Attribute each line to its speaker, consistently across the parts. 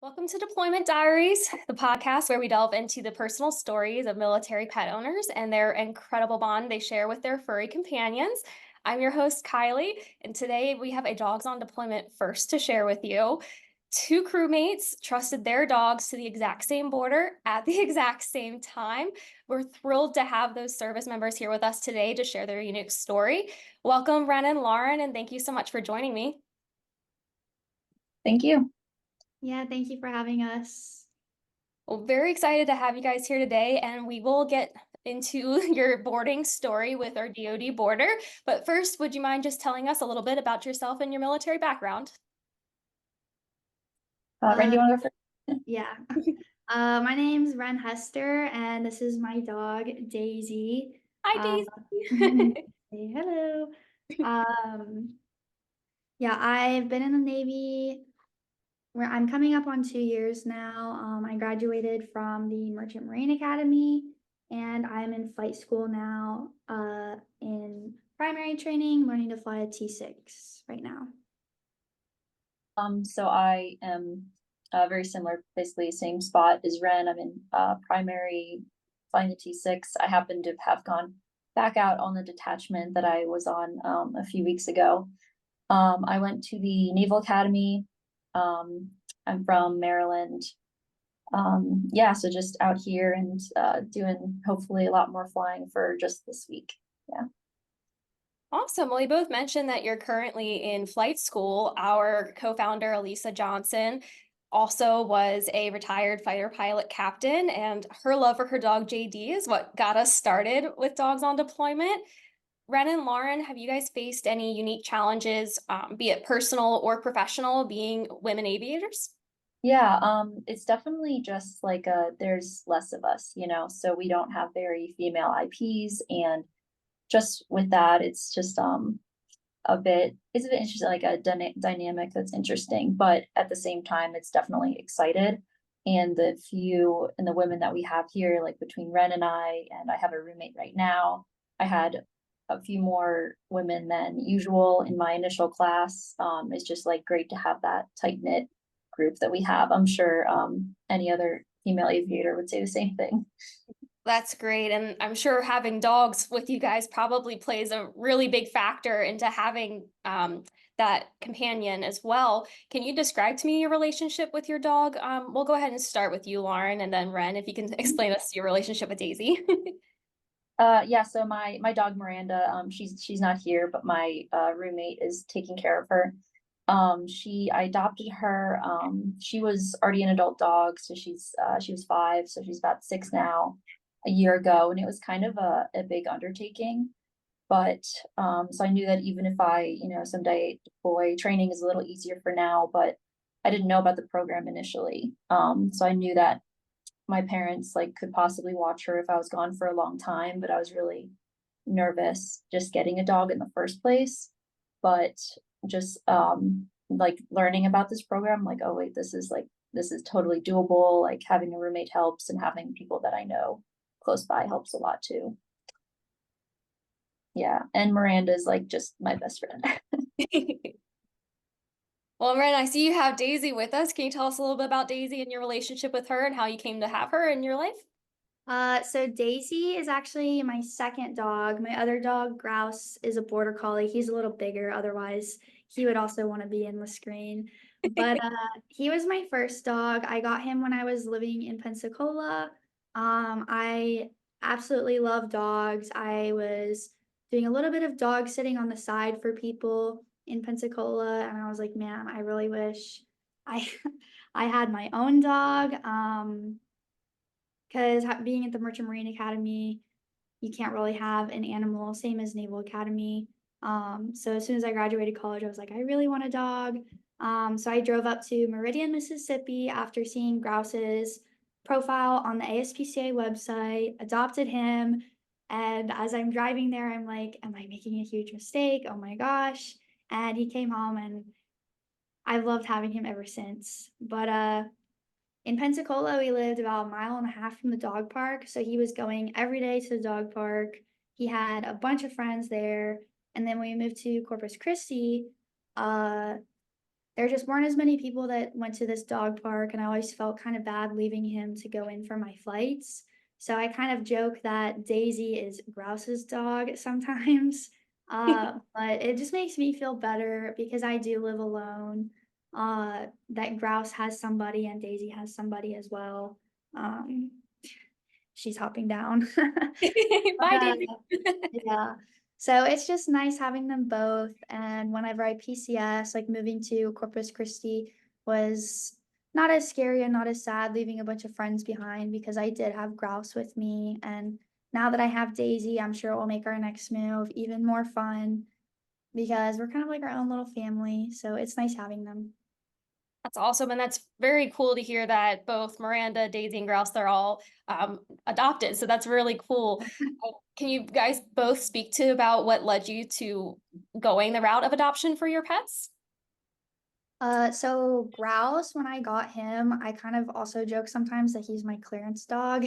Speaker 1: Welcome to Deployment Diaries, the podcast where we delve into the personal stories of military pet owners and their incredible bond they share with their furry companions. I'm your host, Kylee, and today we have a Dogs on Deployment first to share with you. Two crewmates trusted their dogs to the exact same border at the exact same time. We're thrilled to have those service members here with us today to share their unique story. Welcome, Ren and Lauren, and thank you so much for joining me.
Speaker 2: Thank you.
Speaker 3: Yeah, thank you for having us.
Speaker 1: Well, very excited to have you guys here today, and we will get into your boarding story with our DoD Boarder. But first, would you mind just telling us a little bit about yourself and your military background?
Speaker 2: Ren, do you want to go first?
Speaker 3: Yeah. My name's Ren Hester, and this is my dog, Daisy.
Speaker 1: Hi,
Speaker 3: Say
Speaker 1: Daisy.
Speaker 3: hello. Yeah, I've been in the Navy where I'm coming up on 2 years now. I graduated from the Merchant Marine Academy, and I'm in flight school now, in primary training, learning to fly a T6 right now.
Speaker 2: So I am very similar, basically same spot as Ren. I'm in primary flying the T6. I happen to have gone back out on the detachment that I was on a few weeks ago. I went to the Naval Academy. I'm from Maryland. Yeah, so just out here and doing hopefully a lot more flying for just this week. Yeah.
Speaker 1: Awesome. Well, you both mentioned that you're currently in flight school. Our co-founder, Elisa Johnson, also was a retired fighter pilot captain, and her love for her dog JD is what got us started with Dogs on Deployment. Ren and Lauren, have you guys faced any unique challenges, be it personal or professional, being women aviators?
Speaker 2: Yeah, it's definitely just like there's less of us, so we don't have very female IPs, and just with that, it's just it's a bit interesting, like a dynamic that's interesting, but at the same time, it's definitely excited. And the women that we have here, like between Ren and I have a roommate right now. I had a few more women than usual in my initial class. It's just like great to have that tight knit group that we have. I'm sure any other female aviator would say the same thing.
Speaker 1: That's great. And I'm sure having dogs with you guys probably plays a really big factor into having that companion as well. Can you describe to me your relationship with your dog? We'll go ahead and start with you, Lauren, and then Ren, if you can explain us your relationship with Daisy.
Speaker 2: Yeah, so my dog Miranda, she's not here, but my roommate is taking care of her. I adopted her. She was already an adult dog, so she was 5, so she's about 6 now, a year ago, and it was kind of a big undertaking. But so I knew that even if I, someday deploy, training is a little easier for now, but I didn't know about the program initially. So I knew that my parents like could possibly watch her if I was gone for a long time, but I was really nervous just getting a dog in the first place. But just like learning about this program, like, oh wait, this is totally doable. Like having a roommate helps, and having people that I know close by helps a lot too. Yeah, and Miranda's like just my best friend.
Speaker 1: Well, Ren, I see you have Daisy with us. Can you tell us a little bit about Daisy and your relationship with her and how you came to have her in your life?
Speaker 3: So Daisy is actually my second dog. My other dog, Grouse, is a border collie. He's a little bigger, otherwise he would also want to be in the screen. But he was my first dog. I got him when I was living in Pensacola. I absolutely love dogs. I was doing a little bit of dog sitting on the side for people in Pensacola, and I was like, man, I really wish I I had my own dog. Because being at the Merchant Marine Academy, you can't really have an animal, same as Naval Academy. So as soon as I graduated college, I was like, I really want a dog. So I drove up to Meridian, Mississippi after seeing Grouse's profile on the ASPCA website, adopted him. And as I'm driving there, I'm like, am I making a huge mistake? Oh my gosh. And he came home, and I've loved having him ever since. But in Pensacola, we lived about a mile and a half from the dog park, so he was going every day to the dog park. He had a bunch of friends there, and then when we moved to Corpus Christi, uh, there just weren't as many people that went to this dog park, and I always felt kind of bad leaving him to go in for my flights. So I kind of joke that Daisy is Grouse's dog sometimes. But it just makes me feel better because I do live alone. That Grouse has somebody and Daisy has somebody as well. Um, she's hopping down.
Speaker 1: Bye,
Speaker 3: Uh,
Speaker 1: Daisy.
Speaker 3: yeah. So it's just nice having them both. And whenever I PCS, like moving to Corpus Christi was not as scary and not as sad leaving a bunch of friends behind because I did have Grouse with me. And now that I have Daisy, I'm sure it will make our next move even more fun because we're kind of like our own little family. So it's nice having them.
Speaker 1: That's awesome. And that's very cool to hear that both Miranda, Daisy, and Grouse, they're all adopted. So that's really cool. Can you guys both speak to about what led you to going the route of adoption for your pets?
Speaker 3: So Grouse, when I got him, I kind of also joke sometimes that he's my clearance dog,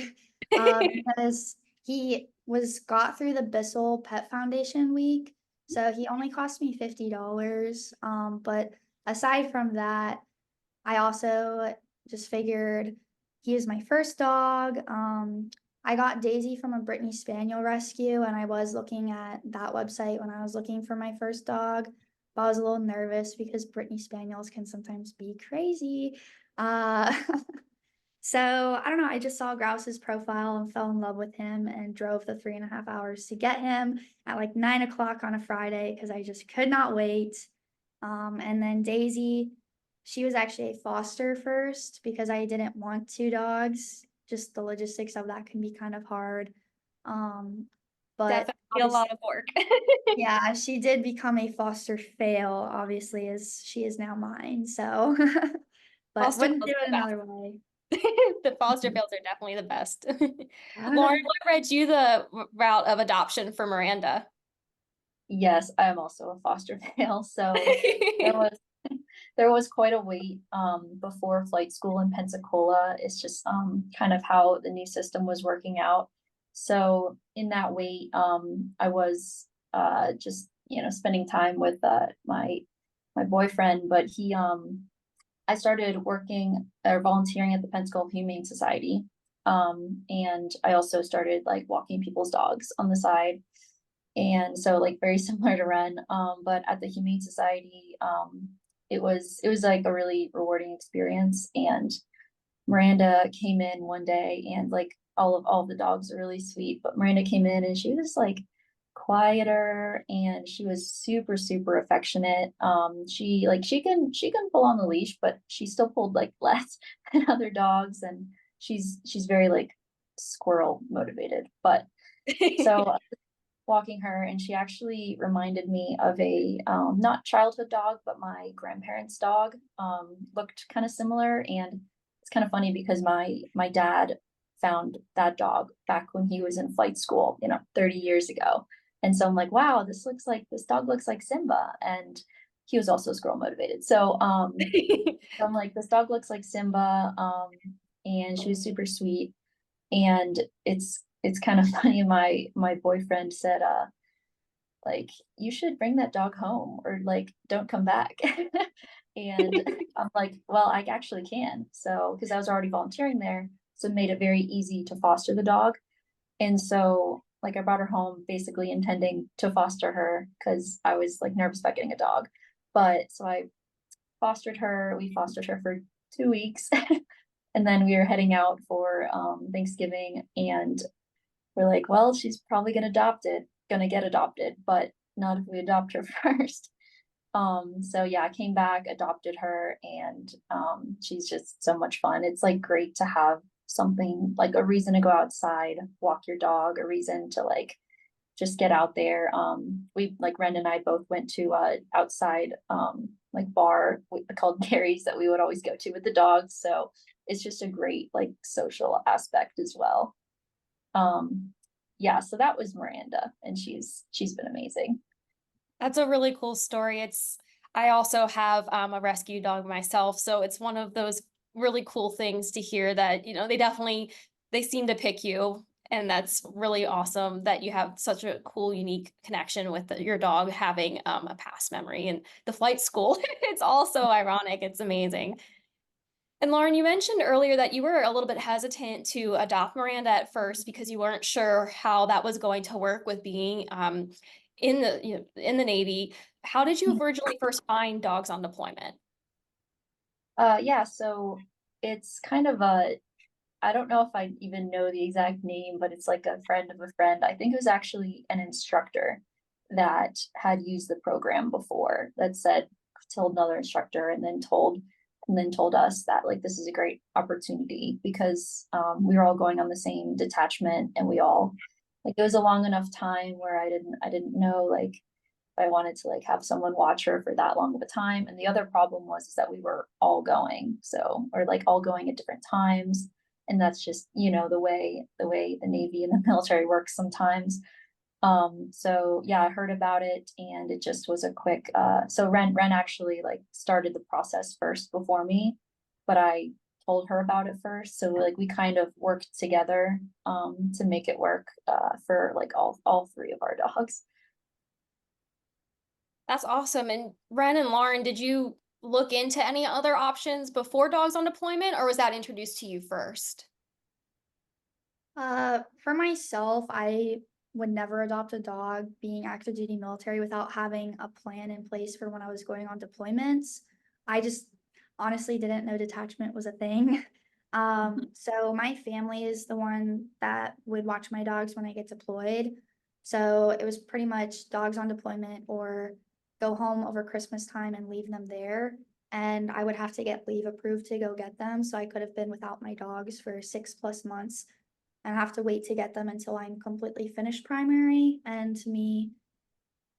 Speaker 3: because he was got through the Bissell Pet Foundation week. So he only cost me $50. But aside from that, I also just figured he is my first dog. I got Daisy from a Brittany Spaniel rescue, and I was looking at that website when I was looking for my first dog. But I was a little nervous because Brittany Spaniels can sometimes be crazy. Uh, so I don't know. I just saw Grouse's profile and fell in love with him and drove the 3.5 hours to get him at like 9 o'clock on a Friday because I just could not wait. And then Daisy, she was actually a foster first because I didn't want two dogs. Just the logistics of that can be kind of hard. Um, but
Speaker 1: Definitely a lot of work.
Speaker 3: yeah, she did become a foster fail, obviously, as she is now mine. So, but
Speaker 1: Foster
Speaker 3: wouldn't
Speaker 1: fails
Speaker 3: do it
Speaker 1: are the
Speaker 3: another way.
Speaker 1: best. The foster fails are definitely the best. Lauren,
Speaker 3: Ah.
Speaker 1: what led you the route of adoption for Miranda?
Speaker 2: Yes, I am also a foster fail. So there was there was quite a wait before flight school in Pensacola. It's just kind of how the new system was working out. So in that wait, I was just spending time with my boyfriend, but he I started working or volunteering at the Pensacola Humane Society. And I also started like walking people's dogs on the side. And so like very similar to Ren, but at the Humane Society, it was like a really rewarding experience. And Miranda came in one day, and like all of the dogs are really sweet, but Miranda came in and she was like quieter, and she was super super affectionate. She can pull on the leash, but she still pulled like less than other dogs, and she's very like squirrel motivated. But so walking her, and she actually reminded me of a not childhood dog, but my grandparents' dog. Looked kind of similar, and it's kind of funny because my dad found that dog back when he was in flight school, 30 years ago. And so I'm like, wow, this dog looks like Simba. And he was also squirrel motivated. So I'm like, this dog looks like Simba. And she was super sweet. And it's kind of funny. My boyfriend said, like, you should bring that dog home, or like don't come back. And I'm like, well, I actually can. So because I was already volunteering there, so it made it very easy to foster the dog. And so like I brought her home basically intending to foster her because I was like nervous about getting a dog. But so I we fostered her for 2 weeks. And then we were heading out for Thanksgiving, and we're like, well, she's probably gonna get adopted, but not if we adopt her first. So yeah, I came back, adopted her, and she's just so much fun. It's like great to have something like a reason to go outside, walk your dog, a reason to like just get out there. We like Ren and I both went to outside like bar called Gary's that we would always go to with the dogs. So it's just a great like social aspect as well. Um, yeah, so that was Miranda, and she's been amazing.
Speaker 1: That's a really cool story. I also have a rescue dog myself, so it's one of those really cool things to hear that, they seem to pick you And that's really awesome that you have such a cool, unique connection with your dog having a past memory and the flight school. It's also ironic. It's amazing. And Lauren, you mentioned earlier that you were a little bit hesitant to adopt Miranda at first because you weren't sure how that was going to work with being in the Navy. How did you originally first find dogs on deployment?
Speaker 2: Yeah, so it's kind of I don't know if I even know the exact name, but it's like a friend of a friend. I think it was actually an instructor that had used the program before that said, told another instructor and then told us that like this is a great opportunity because we were all going on the same detachment and we all like it was a long enough time where I didn't know like I wanted to like have someone watch her for that long of a time. And the other problem was is that we were all going, so or like all going at different times. And that's just, you know, the way the Navy and the military works sometimes. So yeah, I heard about it and it just was a quick so Ren actually like started the process first before me, but I told her about it first. So like we kind of worked together to make it work for like all three of our dogs.
Speaker 1: That's awesome. And Ren and Lauren, did you look into any other options before dogs on deployment, or was that introduced to you first?
Speaker 3: For myself, I would never adopt a dog being active duty military without having a plan in place for when I was going on deployments. I just honestly didn't know detachment was a thing. So my family is the one that would watch my dogs when I get deployed. So it was pretty much dogs on deployment or go home over Christmas time and leave them there. And I would have to get leave approved to go get them. So I could have been without my dogs for 6+ months and have to wait to get them until I'm completely finished primary. And to me,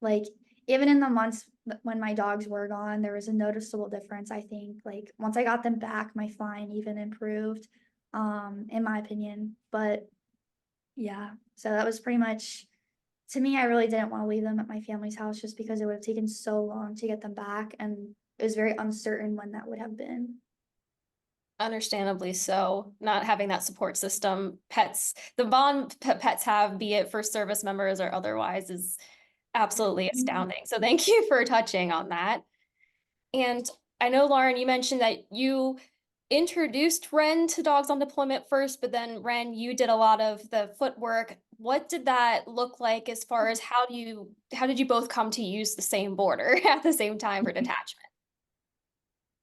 Speaker 3: like, even in the months when my dogs were gone, there was a noticeable difference. I think, like, once I got them back, my flying even improved, in my opinion. But yeah, so that was pretty much to me. I really didn't want to leave them at my family's house just because it would have taken so long to get them back, and it was very uncertain when that would have been.
Speaker 1: Understandably so, not having that support system, the bond pets have, be it for service members or otherwise, is absolutely astounding. So thank you for touching on that. And I know, Lauren, you mentioned that you introduced Ren to dogs on deployment first, but then Ren, you did a lot of the footwork. What did that look like as far as how did you both come to use the same boarder at the same time for detachment?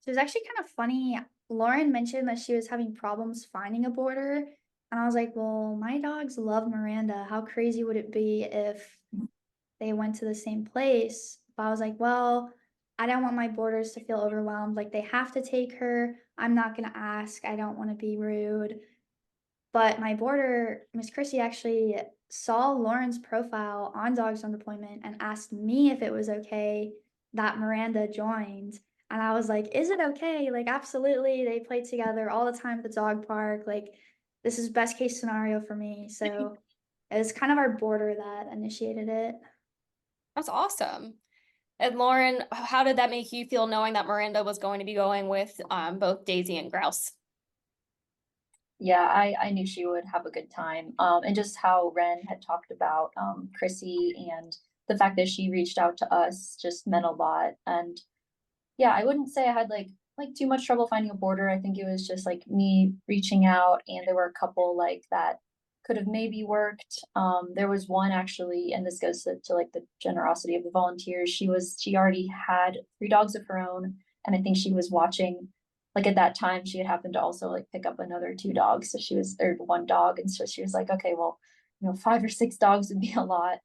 Speaker 3: So it was actually kind of funny. Lauren mentioned that she was having problems finding a boarder. And I was like, well, my dogs love Miranda. How crazy would it be if they went to the same place? But I was like, well, I don't want my boarders to feel overwhelmed. Like they have to take her. I'm not going to ask. I don't want to be rude. But my boarder, Miss Chrissy, actually saw Lauren's profile on Dogs on Deployment and asked me if it was okay that Miranda joined. And I was like, is it okay? Like, absolutely. They play together all the time at the dog park. Like, this is best case scenario for me. So it was kind of our boarder that initiated it.
Speaker 1: That's awesome. And Lauren, how did that make you feel knowing that Miranda was going to be going with both Daisy and Grouse?
Speaker 2: Yeah, I knew she would have a good time. And just how Ren had talked about Chrissy and the fact that she reached out to us just meant a lot. And yeah, I wouldn't say I had like too much trouble finding a boarder. I think it was just like me reaching out, and there were a couple like that could have maybe worked. There was one actually, and this goes to like the generosity of the volunteers. She already had three dogs of her own, and I think she was watching like at that time she had happened to also like pick up another two dogs. So she was or one dog, and so she was like, okay, well, you know, 5 or 6 dogs would be a lot.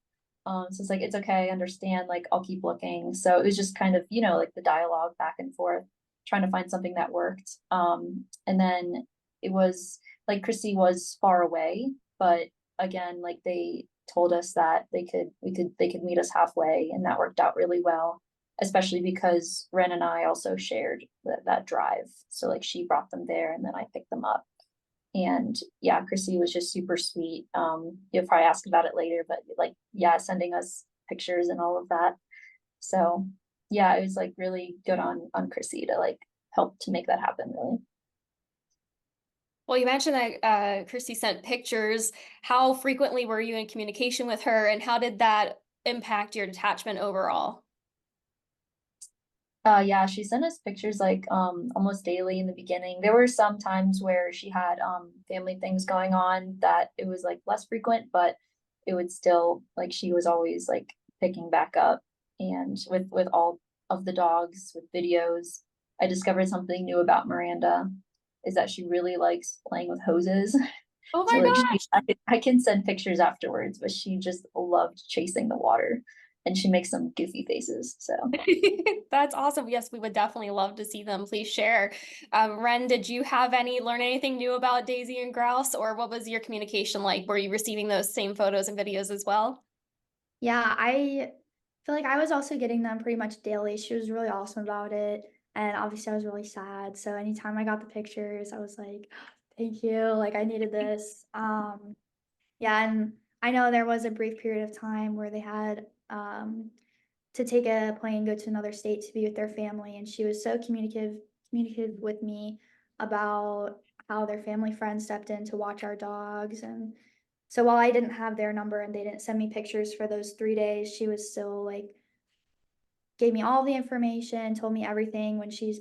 Speaker 2: So it's like, it's okay, I understand, like I'll keep looking. So it was just kind of, you know, like the dialogue back and forth, trying to find something that worked. And then it was like Chrissy was far away, but again, like they told us that they could meet us halfway, and that worked out really well, especially because Ren and I also shared that drive. So like she brought them there and then I picked them up. And yeah, Chrissy was just super sweet. You'll probably ask about it later, but like, yeah, sending us pictures and all of that. So yeah, it was like really good on Chrissy to like help to make that happen, really.
Speaker 1: Well, you mentioned that Chrissy sent pictures. How frequently were you in communication with her, and how did that impact your detachment overall?
Speaker 2: Yeah, she sent us pictures like almost daily in the beginning. There were some times where she had family things going on that it was like less frequent, but it would still like she was always like picking back up. And with all of the dogs with videos, I discovered something new about Miranda is that she really likes playing with hoses.
Speaker 1: Oh
Speaker 2: So
Speaker 1: my
Speaker 2: like
Speaker 1: gosh.
Speaker 2: I can send pictures afterwards, but she just loved chasing the water and she makes some goofy faces. So
Speaker 1: That's awesome. Yes, we would definitely love to see them. Please share. Ren, did you learn anything new about Daisy and Grouse, or what was your communication like? Were you receiving those same photos and videos as well?
Speaker 3: Yeah, I feel like I was also getting them pretty much daily. She was really awesome about it. And obviously I was really sad. So anytime I got the pictures, I was like, thank you. Like I needed this. Yeah, and I know there was a brief period of time where they had to take a plane, go to another state to be with their family, and she was so communicative with me about how their family friends stepped in to watch our dogs. And so while I didn't have their number and they didn't send me pictures for those 3 days, she was still like gave me all the information, told me everything when she's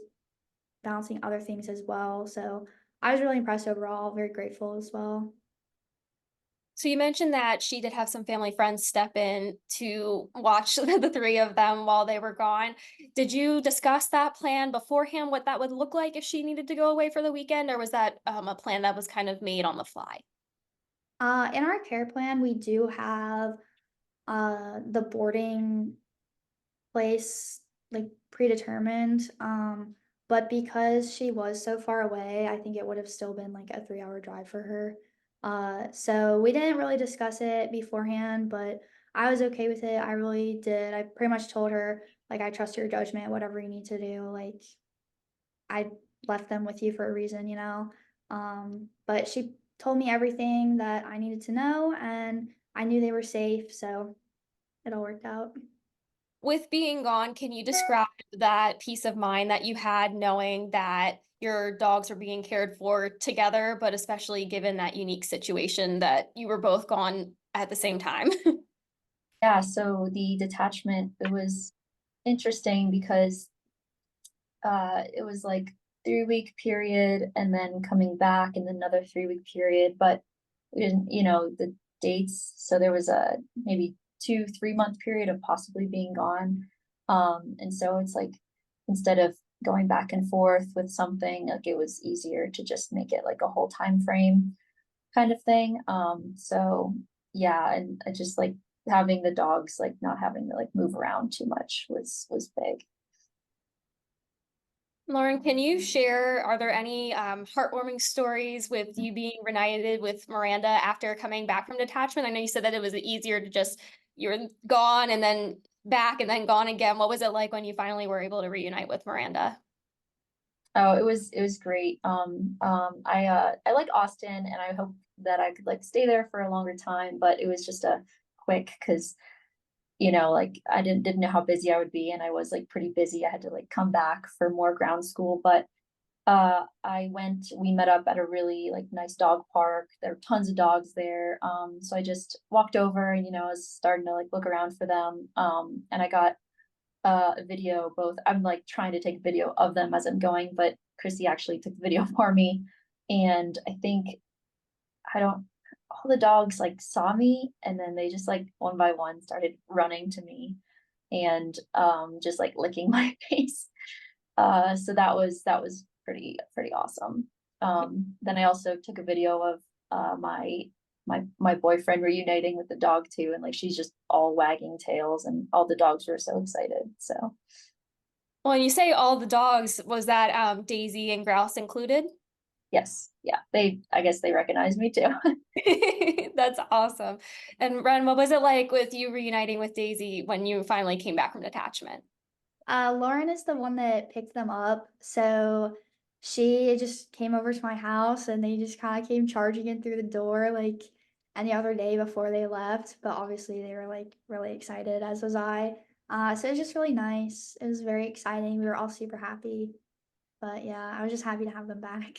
Speaker 3: balancing other things as well. So I was really impressed overall, very grateful as well.
Speaker 1: So you mentioned that she did have some family friends step in to watch the three of them while they were gone. Did you discuss that plan beforehand, what that would look like if she needed to go away for the weekend, or was that a plan that was kind of made on the fly?
Speaker 3: In our care plan, we do have the boarding place like predetermined. But because she was so far away, I think it would have still been like a 3 hour drive for her. So we didn't really discuss it beforehand, but I was okay with it. I really did. I pretty much told her, like, I trust your judgment, whatever you need to do. Like, I left them with you for a reason, you know? But she told me everything that I needed to know, and I knew they were safe. So it all worked out.
Speaker 1: With being gone, can you describe that peace of mind that you had knowing that your dogs were being cared for together, but especially given that unique situation that you were both gone at the same time?
Speaker 2: yeah, so the detachment, it was interesting because it was like 3 week period and then coming back and another 3 week period, but we didn't, the dates. So there was a maybe 2 3 month period of possibly being gone. And so it's like instead of going back and forth with something, like it was easier to just make it like a whole time frame kind of thing. So yeah, and I just like having the dogs like not having to like move around too much was big.
Speaker 1: Lauren, can you share, are there any heartwarming stories with you being reunited with Miranda after coming back from detachment? I know you said that it was easier to just, you're gone and then back and then gone again. What was it like when you finally were able to reunite with Miranda?
Speaker 2: Oh, it was great. I like Austin and I hope that I could like stay there for a longer time, but it was just a quick because like I didn't know how busy I would be and I was like pretty busy. I had to like come back for more ground school, but we met up at a really like nice dog park. There were tons of dogs there. So I just walked over and I was starting to like look around for them. And I got a video both. I'm like trying to take a video of them as I'm going, but Chrissy actually took the video for me. And I think I don't all the dogs like saw me and then they just like one by one started running to me and just like licking my face. So that was pretty awesome. Then I also took a video of my boyfriend reuniting with the dog too, and like she's just all wagging tails, and all the dogs were so excited. So
Speaker 1: Well, when you say all the dogs, was that Daisy and Grouse included?
Speaker 2: yes, yeah, I guess they recognize me too.
Speaker 1: That's awesome. And Ren, what was it like with you reuniting with Daisy when you finally came back from detachment?
Speaker 3: Lauren is the one that picked them up. So she just came over to my house and they just kind of came charging in through the door like any other day before they left. But obviously they were like really excited, as was I. So it was just really nice. It was very exciting. We were all super happy. But yeah, I was just happy to have them back.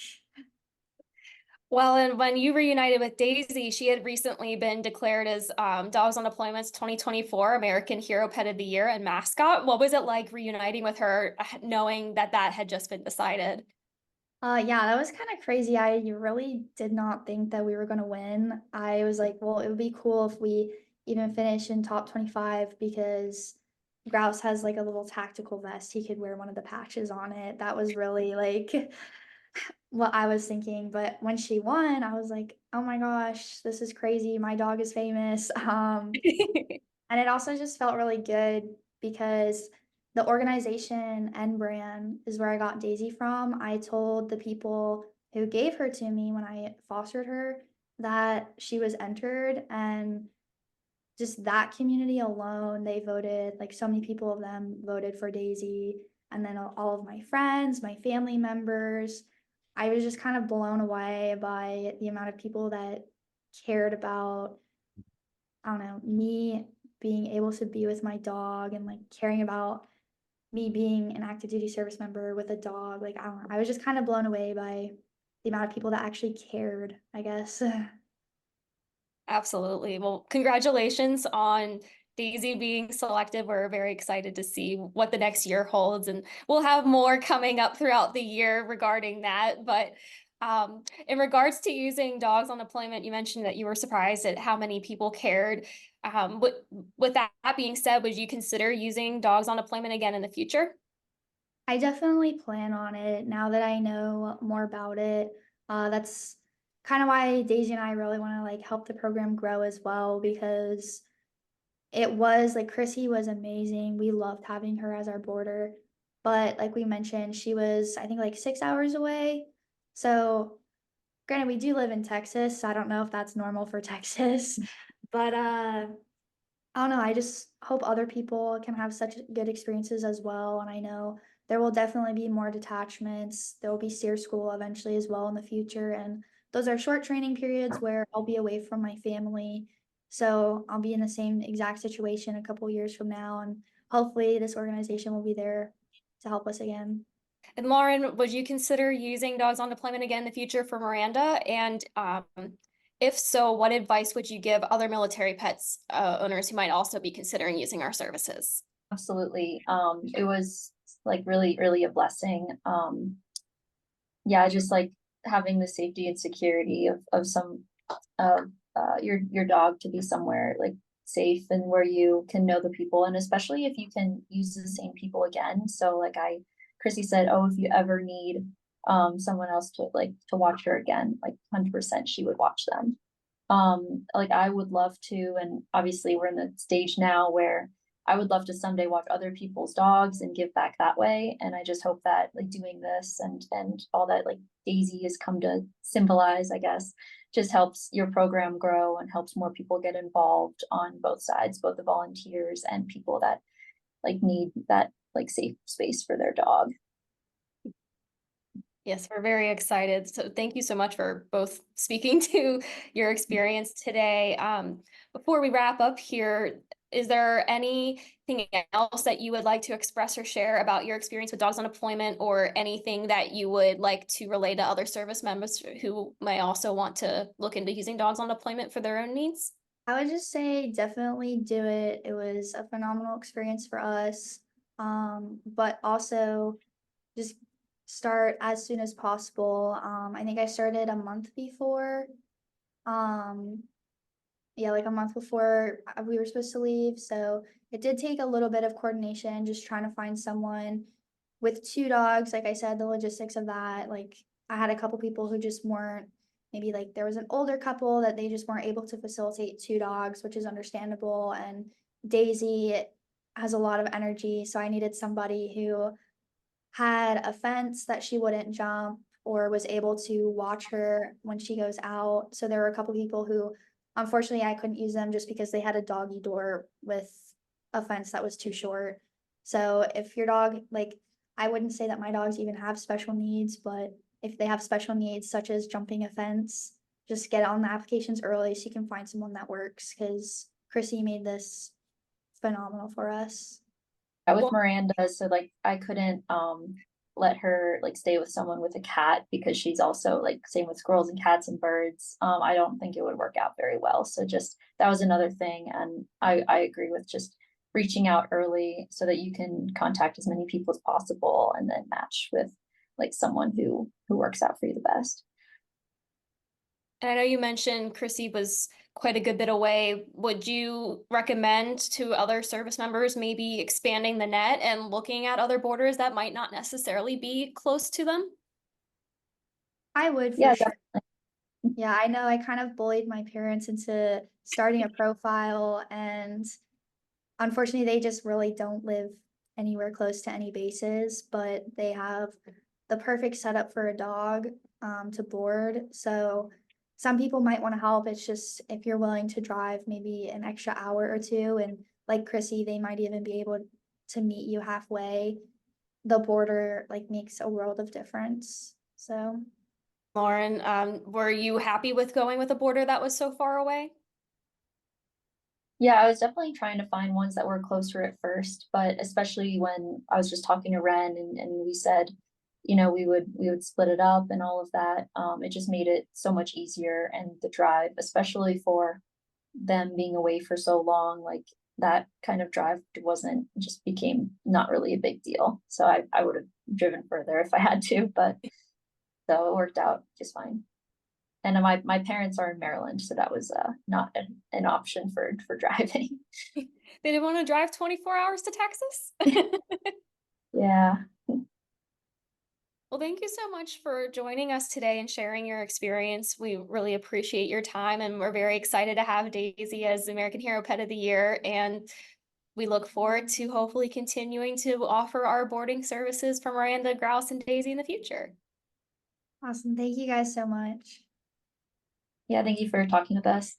Speaker 1: Well, and when you reunited with Daisy, she had recently been declared as Dogs on Deployment's 2024 American Hero Pet of the Year and Mascot. What was it like reuniting with her, knowing that that had just been decided?
Speaker 3: Yeah, that was kind of crazy. I really did not think that we were going to win. I was like, well, it would be cool if we even finish in top 25 because Grouse has like a little tactical vest. He could wear one of the patches on it. That was really like what I was thinking. But when she won, I was like, oh my gosh, this is crazy. My dog is famous. And it also just felt really good because the organization and brand is where I got Daisy from. I told the people who gave her to me when I fostered her that she was entered, and just that community alone, they voted, like so many people of them voted for Daisy. And then all of my friends, my family members, I was just kind of blown away by the amount of people that cared about, I don't know, me being able to be with my dog and like caring about me being an active duty service member with a dog. Like, I don't know, I was just kind of blown away by the amount of people that actually cared, I guess.
Speaker 1: Absolutely. Well, congratulations on Daisy being selected. We're very excited to see what the next year holds, and we'll have more coming up throughout the year regarding that. But in regards to using dogs on deployment, you mentioned that you were surprised at how many people cared. With that being said, would you consider using dogs on deployment again in the future?
Speaker 3: I definitely plan on it now that I know more about it. That's kind of why Daisy and I really want to like help the program grow as well, because it was like Chrissy was amazing. We loved having her as our boarder. But like we mentioned, she was, I think, like 6 hours away. So granted, we do live in Texas, so I don't know if that's normal for Texas. But I don't know. I just hope other people can have such good experiences as well. And I know there will definitely be more detachments. There will be steer school eventually as well in the future. And those are short training periods where I'll be away from my family. So I'll be in the same exact situation a couple years from now. And hopefully this organization will be there to help us again.
Speaker 1: And Lauren, would you consider using dogs on deployment again in the future for Miranda? And if so, what advice would you give other military pets owners who might also be considering using our services?
Speaker 2: Absolutely. It was like really, really a blessing. Yeah, just like having the safety and security of some of your dog to be somewhere like safe and where you can know the people, and especially if you can use the same people again. So like Chrissy said, oh, if you ever need someone else to watch her again, like 100% she would watch them. Like I would love to, and obviously we're in the stage now where I would love to someday watch other people's dogs and give back that way. And I just hope that like doing this and all that like Daisy has come to symbolize, I guess, just helps your program grow and helps more people get involved on both sides, both the volunteers and people that like need that like safe space for their dog.
Speaker 1: Yes, we're very excited. So thank you so much for both speaking to your experience today. Before we wrap up here, is there anything else that you would like to express or share about your experience with dogs on deployment, or anything that you would like to relay to other service members who may also want to look into using dogs on deployment for their own needs?
Speaker 3: I would just say definitely do it. It was a phenomenal experience for us. But also just start as soon as possible. I think I started a month before. Um, yeah, like a month before we were supposed to leave. So it did take a little bit of coordination, just trying to find someone with two dogs. Like I said, the logistics of that, like I had a couple people who just weren't, maybe like there was an older couple that they just weren't able to facilitate two dogs, which is understandable. And Daisy has a lot of energy. So I needed somebody who had a fence that she wouldn't jump or was able to watch her when she goes out. So there were a couple people who, unfortunately, I couldn't use them just because they had a doggy door with a fence that was too short. So if your dog, like, I wouldn't say that my dogs even have special needs, but if they have special needs such as jumping a fence, just get on the applications early so you can find someone that works, because Chrissy made this phenomenal for us.
Speaker 2: With
Speaker 1: Well,
Speaker 2: Miranda, so like I couldn't let her like stay with someone with a cat because she's also like same with squirrels and cats and birds. I don't think it would work out very well. So just that was another thing. And I agree with just reaching out early so that you can contact as many people as possible and then match with like someone who works out for you the best.
Speaker 1: And I know you mentioned Chrissy was quite a good bit away. Would you recommend to other service members maybe expanding the net and looking at other borders that might not necessarily be close to them?
Speaker 3: I would for
Speaker 2: Yeah,
Speaker 3: sure. Yeah, I know I kind of bullied my parents into starting a profile, and unfortunately, they just really don't live anywhere close to any bases, but they have the perfect setup for a dog to board. So some people might want to help. It's just if you're willing to drive maybe an extra hour or two, and like Chrissy, they might even be able to meet you halfway. The border like makes a world of difference. So
Speaker 1: Lauren, were you happy with going with a border that was so far away?
Speaker 2: Yeah, I was definitely trying to find ones that were closer at first, but especially when I was just talking to Ren and we said, you know, we would split it up and all of that. It just made it so much easier, and the drive, especially for them being away for so long, like that kind of drive wasn't just became not really a big deal. So I would have driven further if I had to, but so it worked out just fine. And my parents are in Maryland, so that was not an option for driving.
Speaker 1: They didn't want to drive 24 hours to Texas?
Speaker 2: Yeah.
Speaker 1: Well, thank you so much for joining us today and sharing your experience. We really appreciate your time, and we're very excited to have Daisy as the American Hero Pet of the Year. And we look forward to hopefully continuing to offer our boarding services for Miranda, Grouse, and Daisy in the future.
Speaker 3: awesome. Thank you guys so much.
Speaker 2: Yeah, thank you for talking with us.